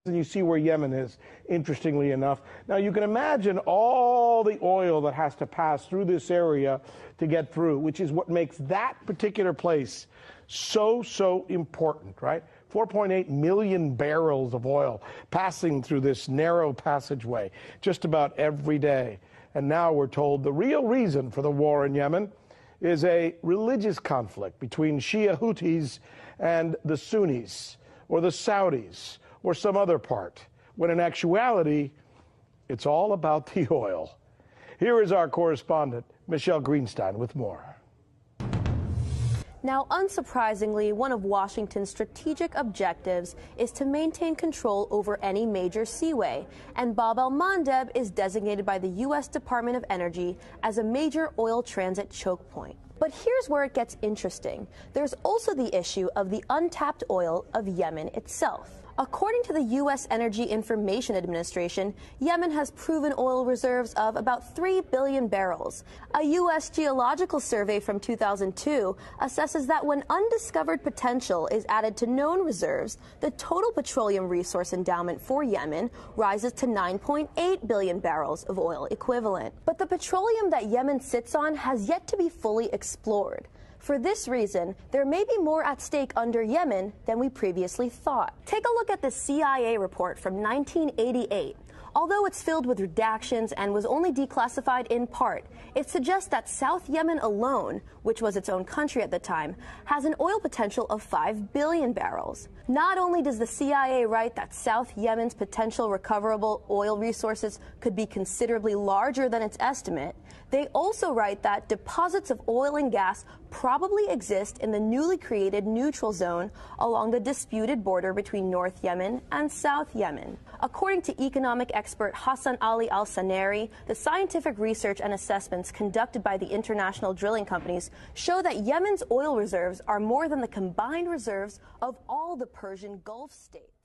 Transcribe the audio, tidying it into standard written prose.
And you see where Yemen is, interestingly enough. Now, you can imagine all the oil that has to pass through this area to get through, which is what makes that particular place so important, right? 4.8 million barrels of oil passing through this narrow passageway just about every day. And now we're told the real reason for the war in Yemen is a religious conflict between Shia Houthis and the Sunnis, or the Saudis, or some other part, when in actuality, it's all about the oil. Here is our correspondent, Michelle Greenstein, with more. Now, unsurprisingly, one of Washington's strategic objectives is to maintain control over any major seaway, and Bab el-Mandeb is designated by the U.S. Department of Energy as a major oil transit choke point. But here's where it gets interesting. There's also the issue of the untapped oil of Yemen itself. According to the U.S. Energy Information Administration, Yemen has proven oil reserves of about 3 billion barrels. A U.S. geological survey from 2002 assesses that when undiscovered potential is added to known reserves, the total petroleum resource endowment for Yemen rises to 9.8 billion barrels of oil equivalent. But the petroleum that Yemen sits on has yet to be fully explored. For this reason, there may be more at stake under Yemen than we previously thought. Take a look at the CIA report from 1988. Although it's filled with redactions and was only declassified in part, it suggests that South Yemen alone, which was its own country at the time, has an oil potential of 5 billion barrels. Not only does the CIA write that South Yemen's potential recoverable oil resources could be considerably larger than its estimate, they also write that deposits of oil and gas probably exist in the newly created neutral zone along the disputed border between North Yemen and South Yemen. According to economic expert Hassan Ali al-Saneri, the scientific research and assessments conducted by the international drilling companies show that Yemen's oil reserves are more than the combined reserves of all the Persian Gulf states.